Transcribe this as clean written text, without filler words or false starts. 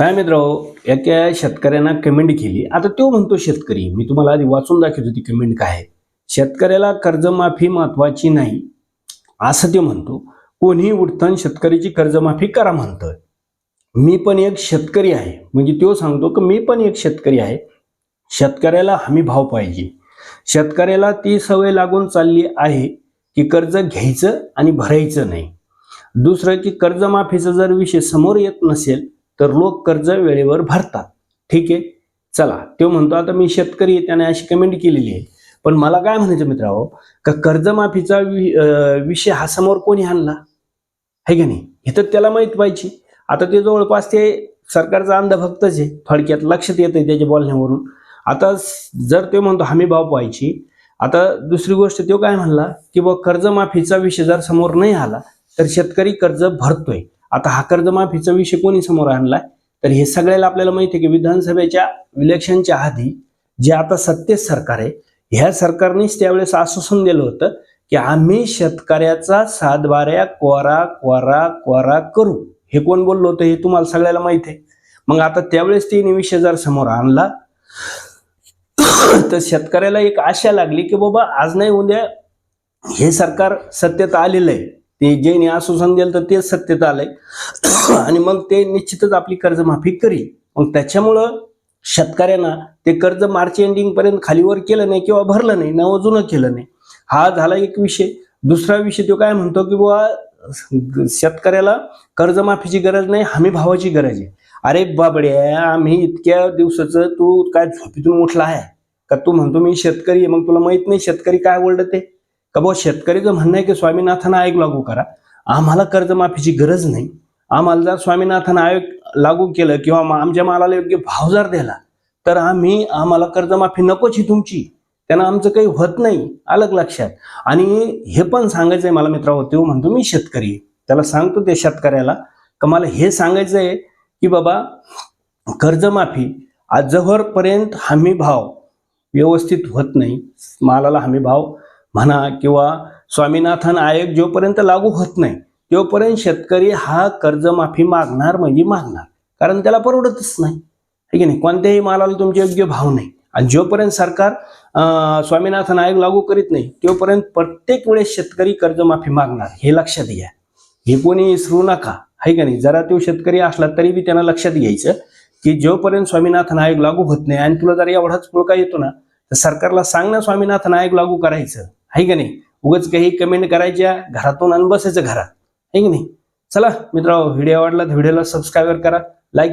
काय मित्रांनो, एका शेतकऱ्यानं कमेंट केली. आता तो म्हणतो शेतकरी, मी तुम्हाला आधी वाचून दाखवतो ती कमेंट काय आहे. शेतकऱ्याला कर्जमाफी महत्वाची नाही असं ते म्हणतो. कोणी उठताना शेतकऱ्याची कर्जमाफी करा म्हणतोय. मी पण एक शेतकरी आहे, म्हणजे तो सांगतो की मी पण एक शेतकरी आहे. शेतकऱ्याला हमी भाव पाहिजे. शेतकऱ्याला ती सवय लागून चालली आहे की कर्ज घ्यायचं आणि भरायचं नाही. दुसरं की कर्जमाफीचा जर विषय समोर येत नसेल तर लोक कर्ज वेळेवर भरतात. ठीक आहे, चला तो म्हणतो आता मी शेतकरी आहे, त्याने अशी कमेंट केलेली आहे. पण मला काय म्हणायचं मित्रांनो, का कर्जमाफीचा विषय हा समोर कोणी आणला आहे की नाही, हे तर त्याला माहित पाहिजे. आता ते जवळपास ते सरकारचा अंधभक्तच आहे, थोडक्यात लक्षात येतंय त्याच्या बोलण्यावरून. आता जर ते म्हणतो हमी भाव पाहिजे, आता दुसरी गोष्ट तो काय म्हणला की बा कर्जमाफीचा विषय जर समोर नाही आला तर शेतकरी कर्ज भरतोय. आता हा कर्जमाफीचा विषय कोणी समोर आणलाय, तर हे सगळ्याला आपल्याला माहिती आहे की विधानसभेच्या इलेक्शनच्या आधी जे आता सत्तेत सरकार आहे, ह्या सरकारनेच त्यावेळेस आश्वासन दिलं होतं की आम्ही शेतकऱ्याचा सातबाऱ्या कोरा कोरा कोरा करू. हे कोण बोललो होतं हे तुम्हाला सगळ्याला माहिती आहे. मग आता त्यावेळेस तिने विषय जर समोर आणला तर शेतकऱ्याला एक आशा लागली की बाबा आज नाही उद्या हे सरकार सत्तेत आलेलं आहे, ते जे आश्वासन दिलं तर तेच सत्तेत आलंय आणि मग ते निश्चितच आपली कर्जमाफी करील. मग त्याच्यामुळं शेतकऱ्यांना ते कर्ज मार्च एंडिंग पर्यंत खालीवर केलं नाही किंवा भरलं नाही, नवं जुनं केलं नाही. हा झाला एक विषय. दुसरा विषय तो काय म्हणतो की बाबा शेतकऱ्याला कर्जमाफीची गरज नाही, हमी भावाची गरज आहे. अरे बाबड्या, आम्ही इतक्या दिवसाचं तू काय झोपेतून उठला आहे का? तू म्हणतो मी शेतकरी आहे, मग तुला माहित नाही शेतकरी काय बोलत ते का? बाबा शेतकरीचं म्हणणं आहे की स्वामीनाथन आयोग लागू करा, आम्हाला कर्जमाफीची गरज नाही. आम्हाला जर स्वामीनाथन आयोग लागू केलं किंवा आमच्या मालाला योग्य भाव जर दिला तर आम्हाला कर्जमाफी नकोच ही तुमची, त्यांना आमचं काही होत नाही. अलग लक्षात. आणि हे पण सांगायचंय मला मित्रांनो, तो म्हणतो मी शेतकरी आहे, त्याला सांगतो ते शेतकऱ्याला का मला हे सांगायचं आहे की बाबा कर्जमाफी आजवरपर्यंत हमी भाव व्यवस्थित होत नाही, मालाला हमी भाव म्हणा किंवा स्वामीनाथन आयोग जोपर्यंत लागू होत नाही तोपर्यंत शेतकरी हा कर्जमाफी मागणार म्हणजे मागणार, कारण त्याला परवडतच नाही, है की नाही. कोणत्याही मालाला तुमचे योग्य भाव नाही. आणि जोपर्यंत सरकार स्वामीनाथन आयोग लागू करीत नाही तोपर्यंत प्रत्येक वेळेस शेतकरी कर्जमाफी मागणार, हे लक्षात घ्या. हे कोणी विसरू नका, है का नाही. जरा तो शेतकरी असला तरी बी त्यांना लक्षात घ्यायचं की जोपर्यंत स्वामीनाथन आयोग लागू होत नाही, आणि तुला जर एवढाच पुळका येतो ना तर सरकारला सांग ना स्वामीनाथन आयोग लागू करायचं, है का नाही. उगाच काही कमेंट करायच्या घरातून आणि बसायचं घरात, है की नाही. चला मित्रांनो, व्हिडिओ आवडला तर व्हिडिओला सबस्क्राईब करा, लाईक